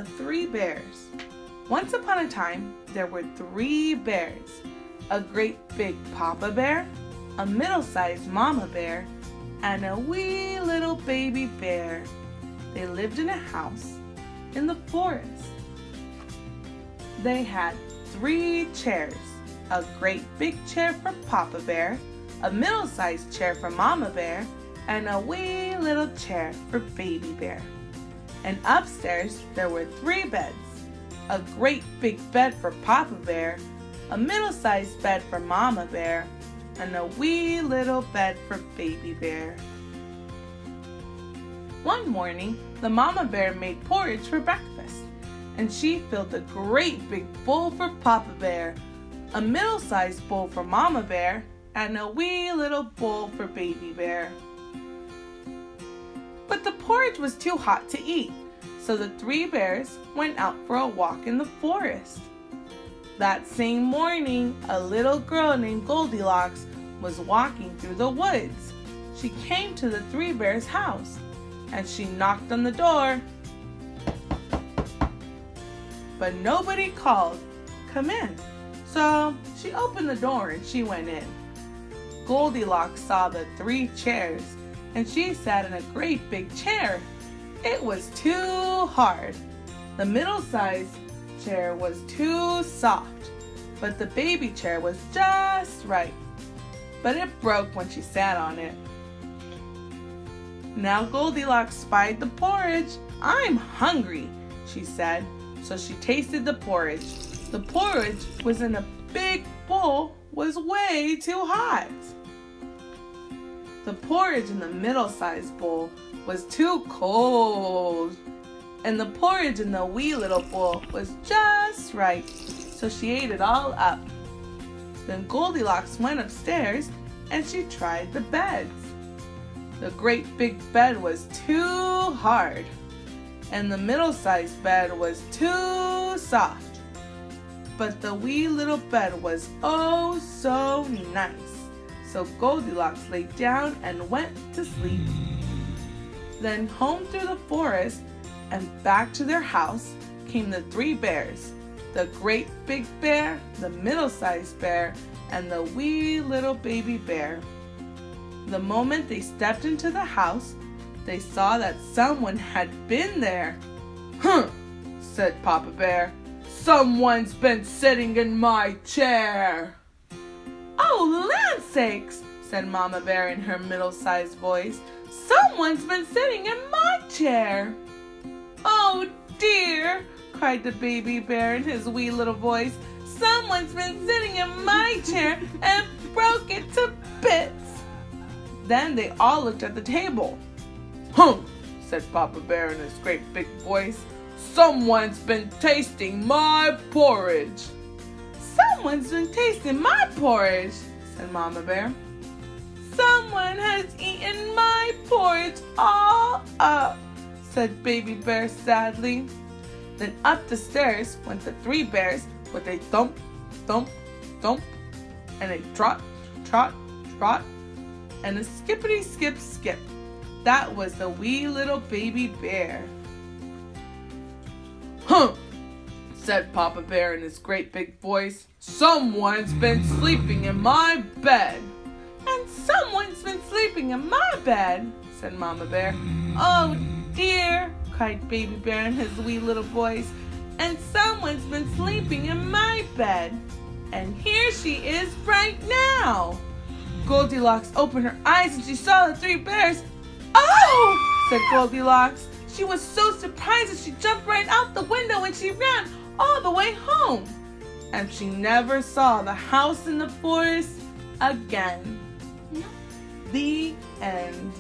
the three bears. Once upon a time, there were three bears. A great big papa bear, a middle-sized mama bear, and a wee little baby bear. They lived in a house in the forest. They had three chairs. A great big chair for Papa Bear, a middle-sized chair for Mama Bear, and a wee little chair for Baby Bear. And upstairs there were three beds. A great big bed for Papa Bear, a middle-sized bed for Mama Bear, and a wee little bed for Baby Bear. One morning, the Mama Bear made porridge for breakfast, and she filled a great big bowl for Papa Bear, a middle-sized bowl for Mama Bear, and a wee little bowl for Baby Bear. But the porridge was too hot to eat, so the three bears went out for a walk in the forest. That same morning, a little girl named Goldilocks was walking through the woods. She came to the three bears' house, and she knocked on the door. But nobody called, "Come in." So she opened the door and she went in. Goldilocks saw the three chairs, and she sat in a great big chair. It was too hard. The middle-sized chair was too soft, but the baby chair was just right. But it broke when she sat on it. Now Goldilocks spied the porridge. "I'm hungry," she said. So she tasted the porridge. The porridge was in a big bowl, was way too hot. The porridge in the middle-sized bowl was too cold. And the porridge in the wee little bowl was just right. So she ate it all up. Then Goldilocks went upstairs and she tried the beds. The great big bed was too hard, and the middle-sized bed was too soft. But the wee little bed was oh so nice. So Goldilocks lay down and went to sleep. Then home through the forest and back to their house came the three bears. The great big bear, the middle-sized bear, and the wee little baby bear. The moment they stepped into the house, they saw that someone had been there. "Huh," said Papa Bear. "Someone's been sitting in my chair." "Oh, land sakes," said Mama Bear in her middle-sized voice. "Someone's been sitting in my chair." "Oh dear," cried the baby bear in his wee little voice. "Someone's been sitting in my chair and broke it to bits." Then they all looked at the table. "Humph," said Papa Bear in his great big voice. "Someone's been tasting my porridge." "Someone's been tasting my porridge," said Mama Bear. "Someone has eaten my porridge all up," said Baby Bear sadly. Then up the stairs went the three bears with a thump, thump, thump, and a trot, trot, trot, and a skippity skip skip. That was the wee little baby bear. "Huh," said Papa Bear in his great big voice. "Someone's been sleeping in my bed." "And someone's been sleeping in my bed," said Mama Bear. "Oh dear," cried Baby Bear in his wee little voice. "And someone's been sleeping in my bed. And here she is right now." Goldilocks opened her eyes and she saw the three bears. "Oh!" said Goldilocks. She was so surprised that she jumped right out the window and she ran all the way home. And she never saw the house in the forest again. The end.